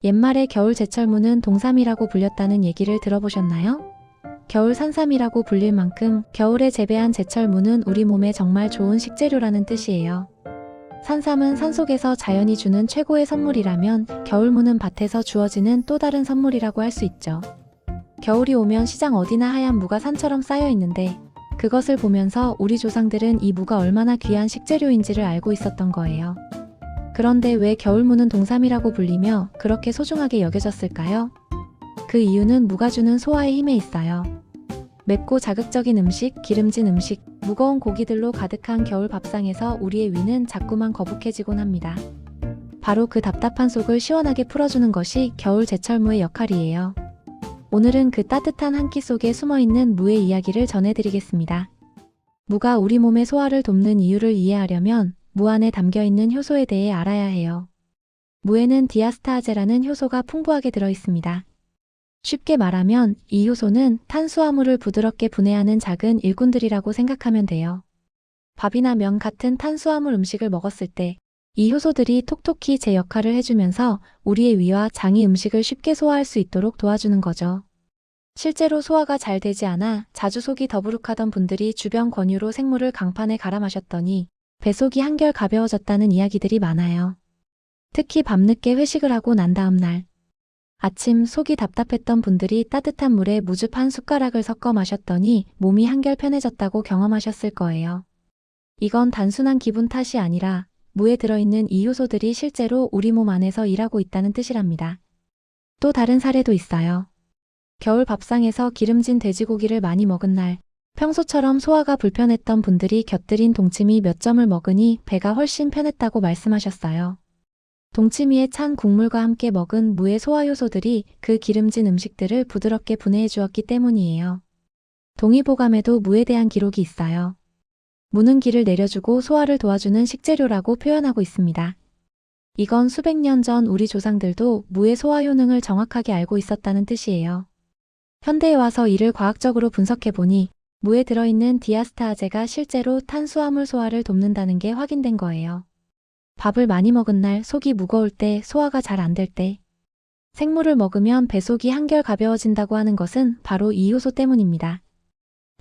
옛말에 겨울 제철무는 동삼이라고 불렸다는 얘기를 들어보셨나요? 겨울 산삼이라고 불릴 만큼 겨울에 재배한 제철무는 우리 몸에 정말 좋은 식재료라는 뜻이에요. 산삼은 산속에서 자연이 주는 최고의 선물이라면 겨울무는 밭에서 주어지는 또 다른 선물이라고 할 수 있죠. 겨울이 오면 시장 어디나 하얀 무가 산처럼 쌓여 있는데 그것을 보면서 우리 조상들은 이 무가 얼마나 귀한 식재료인지를 알고 있었던 거예요. 그런데 왜 겨울무는 동삼이라고 불리며 그렇게 소중하게 여겨졌을까요? 그 이유는 무가 주는 소화의 힘에 있어요. 맵고 자극적인 음식, 기름진 음식, 무거운 고기들로 가득한 겨울 밥상에서 우리의 위는 자꾸만 거북해지곤 합니다. 바로 그 답답한 속을 시원하게 풀어주는 것이 겨울 제철무의 역할이에요. 오늘은 그 따뜻한 한 끼 속에 숨어있는 무의 이야기를 전해드리겠습니다. 무가 우리 몸의 소화를 돕는 이유를 이해하려면 무 안에 담겨있는 효소에 대해 알아야 해요. 무에는 디아스타아제라는 효소가 풍부하게 들어있습니다. 쉽게 말하면 이 효소는 탄수화물을 부드럽게 분해하는 작은 일꾼들이라고 생각하면 돼요. 밥이나 면 같은 탄수화물 음식을 먹었을 때 이 효소들이 톡톡히 제 역할을 해주면서 우리의 위와 장이 음식을 쉽게 소화할 수 있도록 도와주는 거죠. 실제로 소화가 잘 되지 않아 자주 속이 더부룩하던 분들이 주변 권유로 생물을 강판에 갈아 마셨더니 배속이 한결 가벼워졌다는 이야기들이 많아요. 특히 밤늦게 회식을 하고 난 다음 날 아침 속이 답답했던 분들이 따뜻한 물에 무즙 한 숟가락을 섞어 마셨더니 몸이 한결 편해졌다고 경험하셨을 거예요. 이건 단순한 기분 탓이 아니라 무에 들어있는 이 효소들이 실제로 우리 몸 안에서 일하고 있다는 뜻이랍니다. 또 다른 사례도 있어요. 겨울 밥상에서 기름진 돼지고기를 많이 먹은 날, 평소처럼 소화가 불편했던 분들이 곁들인 동치미 몇 점을 먹으니 배가 훨씬 편했다고 말씀하셨어요. 동치미에 찬 국물과 함께 먹은 무의 소화 효소들이 그 기름진 음식들을 부드럽게 분해해 주었기 때문이에요. 동의보감에도 무에 대한 기록이 있어요. 무는 기를 내려주고 소화를 도와주는 식재료라고 표현하고 있습니다. 이건 수백 년 전 우리 조상들도 무의 소화 효능을 정확하게 알고 있었다는 뜻이에요. 현대에 와서 이를 과학적으로 분석해보니 무에 들어있는 디아스타아제가 실제로 탄수화물 소화를 돕는다는 게 확인된 거예요. 밥을 많이 먹은 날, 속이 무거울 때, 소화가 잘 안 될 때, 생물을 먹으면 배속이 한결 가벼워진다고 하는 것은 바로 이 효소 때문입니다.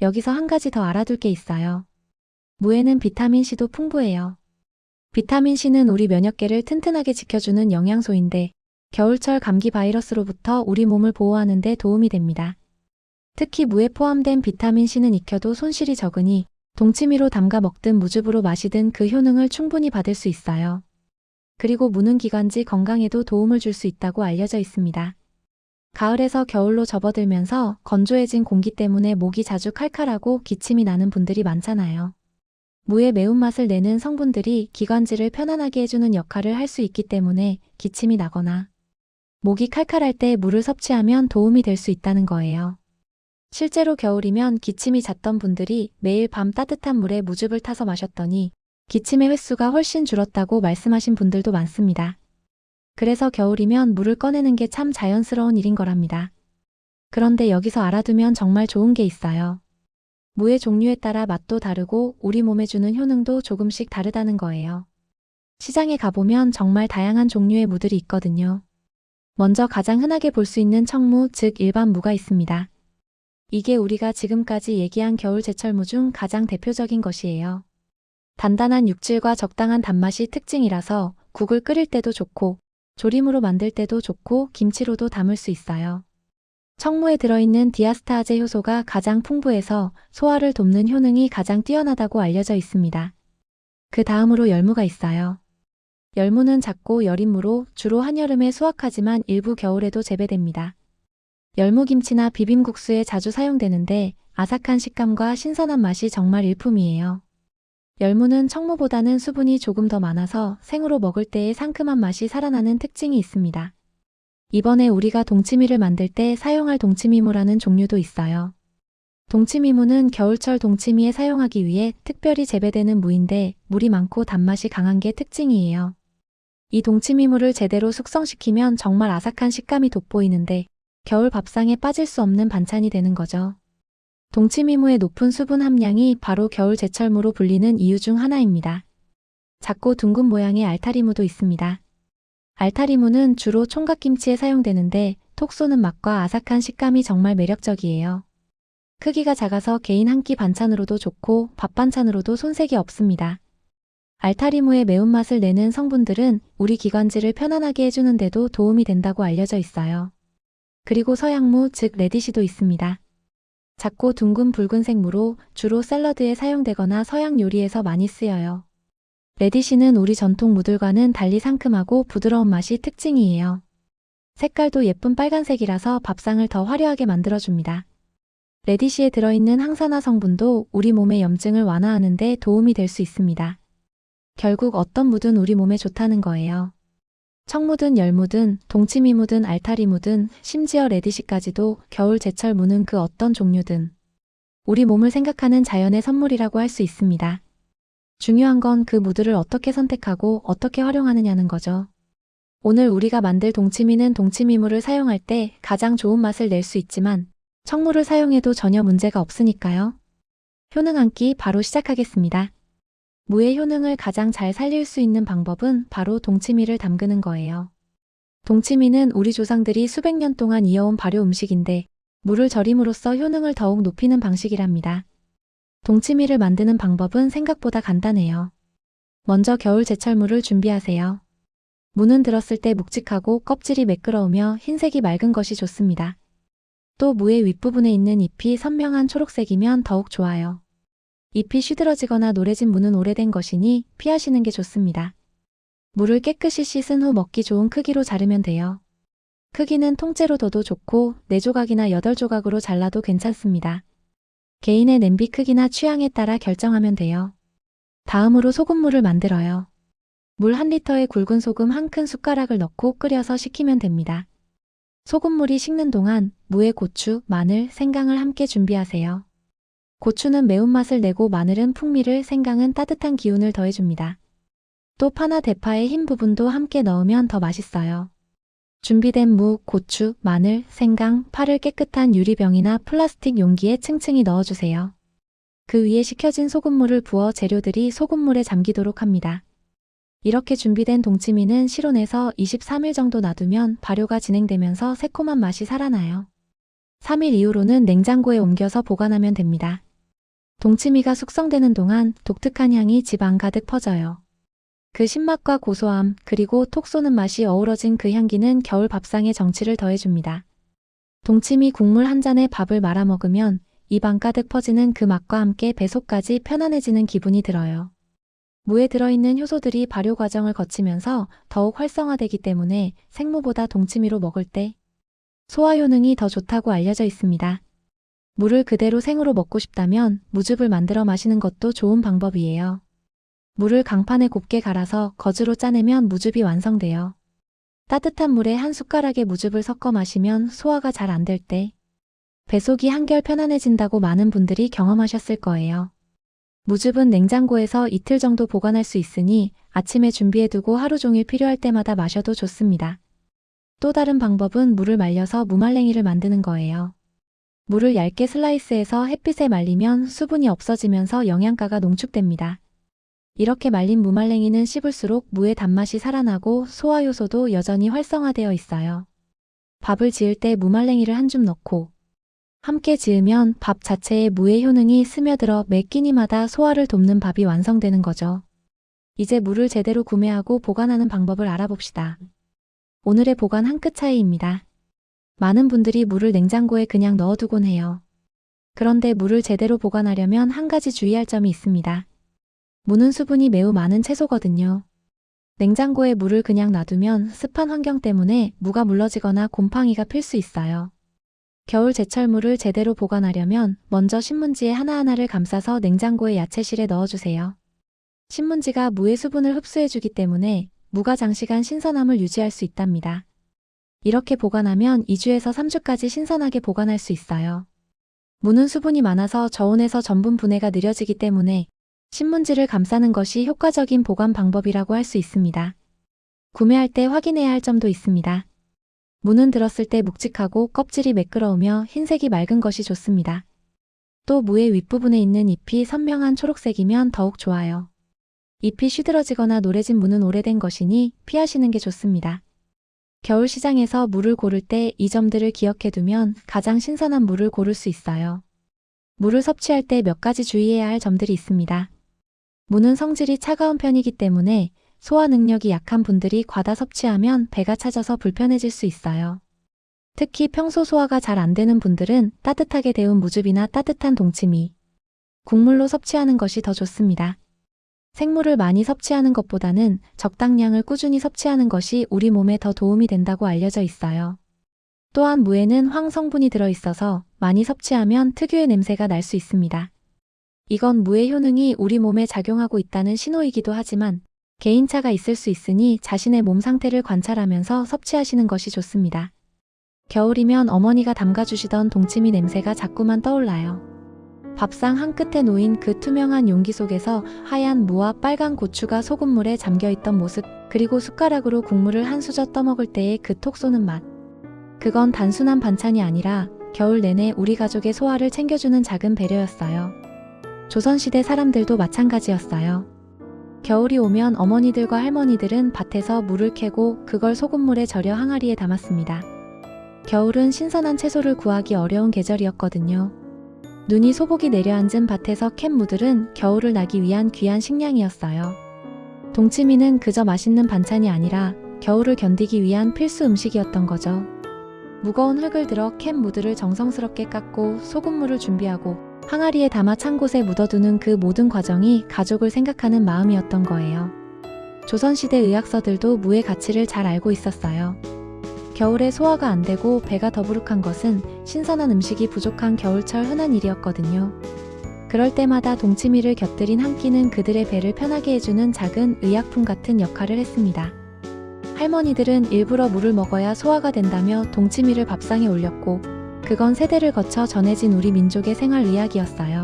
여기서 한 가지 더 알아둘 게 있어요. 무에는 비타민C도 풍부해요. 비타민C는 우리 면역계를 튼튼하게 지켜주는 영양소인데 겨울철 감기 바이러스로부터 우리 몸을 보호하는 데 도움이 됩니다. 특히 무에 포함된 비타민C는 익혀도 손실이 적으니 동치미로 담가 먹든 무즙으로 마시든 그 효능을 충분히 받을 수 있어요. 그리고 무는 기관지 건강에도 도움을 줄 수 있다고 알려져 있습니다. 가을에서 겨울로 접어들면서 건조해진 공기 때문에 목이 자주 칼칼하고 기침이 나는 분들이 많잖아요. 무의 매운맛을 내는 성분들이 기관지를 편안하게 해주는 역할을 할 수 있기 때문에 기침이 나거나 목이 칼칼할 때 무를 섭취하면 도움이 될 수 있다는 거예요. 실제로 겨울이면 기침이 잦던 분들이 매일 밤 따뜻한 물에 무즙을 타서 마셨더니 기침의 횟수가 훨씬 줄었다고 말씀하신 분들도 많습니다. 그래서 겨울이면 물을 꺼내는 게 참 자연스러운 일인 거랍니다. 그런데 여기서 알아두면 정말 좋은 게 있어요. 무의 종류에 따라 맛도 다르고 우리 몸에 주는 효능도 조금씩 다르다는 거예요. 시장에 가보면 정말 다양한 종류의 무들이 있거든요. 먼저 가장 흔하게 볼 수 있는 청무, 즉 일반 무가 있습니다. 이게 우리가 지금까지 얘기한 겨울 제철무 중 가장 대표적인 것이에요. 단단한 육질과 적당한 단맛이 특징이라서 국을 끓일 때도 좋고 조림으로 만들 때도 좋고 김치로도 담을 수 있어요. 청무에 들어있는 디아스타아제 효소가 가장 풍부해서 소화를 돕는 효능이 가장 뛰어나다고 알려져 있습니다. 그 다음으로 열무가 있어요. 열무는 작고 여린 무로 주로 한여름에 수확하지만 일부 겨울에도 재배됩니다. 열무김치나 비빔국수에 자주 사용되는데 아삭한 식감과 신선한 맛이 정말 일품이에요. 열무는 청무보다는 수분이 조금 더 많아서 생으로 먹을 때의 상큼한 맛이 살아나는 특징이 있습니다. 이번에 우리가 동치미를 만들 때 사용할 동치미무라는 종류도 있어요. 동치미무는 겨울철 동치미에 사용하기 위해 특별히 재배되는 무인데 물이 많고 단맛이 강한 게 특징이에요. 이 동치미무를 제대로 숙성시키면 정말 아삭한 식감이 돋보이는데 겨울 밥상에 빠질 수 없는 반찬이 되는 거죠. 동치미무의 높은 수분 함량이 바로 겨울 제철무로 불리는 이유 중 하나입니다. 작고 둥근 모양의 알타리무도 있습니다. 알타리무는 주로 총각김치에 사용되는데 톡 쏘는 맛과 아삭한 식감이 정말 매력적이에요. 크기가 작아서 개인 한 끼 반찬으로도 좋고 밥 반찬으로도 손색이 없습니다. 알타리무의 매운맛을 내는 성분들은 우리 기관지를 편안하게 해주는 데도 도움이 된다고 알려져 있어요. 그리고 서양무, 즉 레디시도 있습니다. 작고 둥근 붉은색 무로 주로 샐러드에 사용되거나 서양 요리에서 많이 쓰여요. 레디시는 우리 전통 무들과는 달리 상큼하고 부드러운 맛이 특징이에요. 색깔도 예쁜 빨간색이라서 밥상을 더 화려하게 만들어줍니다. 레디시에 들어있는 항산화 성분도 우리 몸의 염증을 완화하는 데 도움이 될 수 있습니다. 결국 어떤 무든 우리 몸에 좋다는 거예요. 청무든 열무든 동치미무든 알타리무든 심지어 레디시까지도 겨울 제철 무는 그 어떤 종류든 우리 몸을 생각하는 자연의 선물이라고 할 수 있습니다. 중요한 건 그 무들을 어떻게 선택하고 어떻게 활용하느냐는 거죠. 오늘 우리가 만들 동치미는 동치미무를 사용할 때 가장 좋은 맛을 낼 수 있지만 청무를 사용해도 전혀 문제가 없으니까요. 효능 한 끼 바로 시작하겠습니다. 무의 효능을 가장 잘 살릴 수 있는 방법은 바로 동치미를 담그는 거예요. 동치미는 우리 조상들이 수백 년 동안 이어온 발효 음식인데 무를 절임으로써 효능을 더욱 높이는 방식이랍니다. 동치미를 만드는 방법은 생각보다 간단해요. 먼저 겨울 제철무를 준비하세요. 무는 들었을 때 묵직하고 껍질이 매끄러우며 흰색이 맑은 것이 좋습니다. 또 무의 윗부분에 있는 잎이 선명한 초록색이면 더욱 좋아요. 잎이 쉬들어지거나 노래진 무는 오래된 것이니 피하시는 게 좋습니다. 무를 깨끗이 씻은 후 먹기 좋은 크기로 자르면 돼요. 크기는 통째로 둬도 좋고 4조각이나 8조각으로 잘라도 괜찮습니다. 개인의 냄비 크기나 취향에 따라 결정하면 돼요. 다음으로 소금물을 만들어요. 물 1리터에 굵은 소금 1큰 숟가락을 넣고 끓여서 식히면 됩니다. 소금물이 식는 동안 무에 고추, 마늘, 생강을 함께 준비하세요. 고추는 매운맛을 내고 마늘은 풍미를, 생강은 따뜻한 기운을 더해줍니다. 또 파나 대파의 흰 부분도 함께 넣으면 더 맛있어요. 준비된 무, 고추, 마늘, 생강, 파를 깨끗한 유리병이나 플라스틱 용기에 층층이 넣어주세요. 그 위에 식혀진 소금물을 부어 재료들이 소금물에 잠기도록 합니다. 이렇게 준비된 동치미는 실온에서 23일 정도 놔두면 발효가 진행되면서 새콤한 맛이 살아나요. 3일 이후로는 냉장고에 옮겨서 보관하면 됩니다. 동치미가 숙성되는 동안 독특한 향이 집 안 가득 퍼져요. 그 신맛과 고소함 그리고 톡 쏘는 맛이 어우러진 그 향기는 겨울 밥상에 정취를 더해줍니다. 동치미 국물 한 잔에 밥을 말아 먹으면 입 안 가득 퍼지는 그 맛과 함께 배속까지 편안해지는 기분이 들어요. 무에 들어있는 효소들이 발효 과정을 거치면서 더욱 활성화되기 때문에 생무보다 동치미로 먹을 때 소화 효능이 더 좋다고 알려져 있습니다. 무를 그대로 생으로 먹고 싶다면 무즙을 만들어 마시는 것도 좋은 방법이에요. 물을 강판에 곱게 갈아서 거즈로 짜내면 무즙이 완성돼요. 따뜻한 물에 한 숟가락의 무즙을 섞어 마시면 소화가 잘 안 될 때 배속이 한결 편안해진다고 많은 분들이 경험하셨을 거예요. 무즙은 냉장고에서 이틀 정도 보관할 수 있으니 아침에 준비해두고 하루 종일 필요할 때마다 마셔도 좋습니다. 또 다른 방법은 물을 말려서 무말랭이를 만드는 거예요. 물을 얇게 슬라이스해서 햇빛에 말리면 수분이 없어지면서 영양가가 농축됩니다. 이렇게 말린 무말랭이는 씹을수록 무의 단맛이 살아나고 소화 효소도 여전히 활성화되어 있어요. 밥을 지을 때 무말랭이를 한 줌 넣고 함께 지으면 밥 자체에 무의 효능이 스며들어 매 끼니마다 소화를 돕는 밥이 완성되는 거죠. 이제 무를 제대로 구매하고 보관하는 방법을 알아봅시다. 오늘의 보관 한 끗 차이입니다. 많은 분들이 물을 냉장고에 그냥 넣어두곤 해요. 그런데 물을 제대로 보관하려면 한 가지 주의할 점이 있습니다. 무는 수분이 매우 많은 채소거든요. 냉장고에 물을 그냥 놔두면 습한 환경 때문에 무가 물러지거나 곰팡이가 필 수 있어요. 겨울 제철 무를 제대로 보관하려면 먼저 신문지에 하나하나를 감싸서 냉장고의 야채실에 넣어주세요. 신문지가 무의 수분을 흡수해주기 때문에 무가 장시간 신선함을 유지할 수 있답니다. 이렇게 보관하면 2주에서 3주까지 신선하게 보관할 수 있어요. 무는 수분이 많아서 저온에서 전분 분해가 느려지기 때문에 신문지를 감싸는 것이 효과적인 보관 방법이라고 할 수 있습니다. 구매할 때 확인해야 할 점도 있습니다. 무는 들었을 때 묵직하고 껍질이 매끄러우며 흰색이 맑은 것이 좋습니다. 또 무의 윗부분에 있는 잎이 선명한 초록색이면 더욱 좋아요. 잎이 쉬들어지거나 노래진 무는 오래된 것이니 피하시는 게 좋습니다. 겨울 시장에서 물을 고를 때 이 점들을 기억해두면 가장 신선한 물을 고를 수 있어요. 물을 섭취할 때 몇 가지 주의해야 할 점들이 있습니다. 무는 성질이 차가운 편이기 때문에 소화 능력이 약한 분들이 과다 섭취하면 배가 차져서 불편해질 수 있어요. 특히 평소 소화가 잘 안 되는 분들은 따뜻하게 데운 무즙이나 따뜻한 동치미, 국물로 섭취하는 것이 더 좋습니다. 생물을 많이 섭취하는 것보다는 적당량을 꾸준히 섭취하는 것이 우리 몸에 더 도움이 된다고 알려져 있어요. 또한 무에는 황 성분이 들어있어서 많이 섭취하면 특유의 냄새가 날 수 있습니다. 이건 무의 효능이 우리 몸에 작용하고 있다는 신호이기도 하지만 개인차가 있을 수 있으니 자신의 몸 상태를 관찰하면서 섭취하시는 것이 좋습니다. 겨울이면 어머니가 담가주시던 동치미 냄새가 자꾸만 떠올라요. 밥상 한 끝에 놓인 그 투명한 용기 속에서 하얀 무와 빨간 고추가 소금물에 잠겨있던 모습, 그리고 숟가락으로 국물을 한 수저 떠먹을 때의 그 톡 쏘는 맛. 그건 단순한 반찬이 아니라 겨울 내내 우리 가족의 소화를 챙겨주는 작은 배려였어요. 조선시대 사람들도 마찬가지였어요. 겨울이 오면 어머니들과 할머니들은 밭에서 물을 캐고 그걸 소금물에 절여 항아리에 담았습니다. 겨울은 신선한 채소를 구하기 어려운 계절이었거든요. 눈이 소복이 내려앉은 밭에서 캔 무들은 겨울을 나기 위한 귀한 식량이었어요. 동치미는 그저 맛있는 반찬이 아니라 겨울을 견디기 위한 필수 음식이었던 거죠. 무거운 흙을 들어 캔 무들을 정성스럽게 깎고 소금물을 준비하고 항아리에 담아 찬 곳에 묻어두는 그 모든 과정이 가족을 생각하는 마음이었던 거예요. 조선시대 의학서들도 무의 가치를 잘 알고 있었어요. 겨울에 소화가 안 되고 배가 더부룩한 것은 신선한 음식이 부족한 겨울철 흔한 일이었거든요. 그럴 때마다 동치미를 곁들인 한 끼는 그들의 배를 편하게 해주는 작은 의약품 같은 역할을 했습니다. 할머니들은 일부러 물을 먹어야 소화가 된다며 동치미를 밥상에 올렸고, 그건 세대를 거쳐 전해진 우리 민족의 생활 의학이었어요.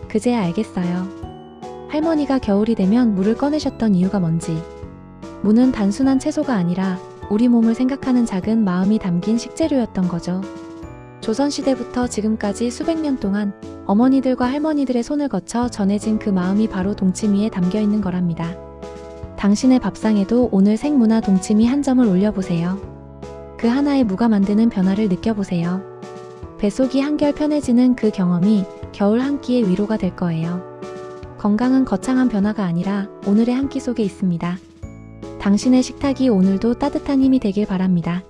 그제야 알겠어요. 할머니가 겨울이 되면 물을 꺼내셨던 이유가 뭔지. 무는 단순한 채소가 아니라 우리 몸을 생각하는 작은 마음이 담긴 식재료였던 거죠. 조선시대부터 지금까지 수백 년 동안 어머니들과 할머니들의 손을 거쳐 전해진 그 마음이 바로 동치미에 담겨 있는 거랍니다. 당신의 밥상에도 오늘 생무나 동치미 한 점을 올려보세요. 그 하나의 무가 만드는 변화를 느껴보세요. 뱃속이 한결 편해지는 그 경험이 겨울 한 끼의 위로가 될 거예요. 건강은 거창한 변화가 아니라 오늘의 한 끼 속에 있습니다. 당신의 식탁이 오늘도 따뜻한 힘이 되길 바랍니다.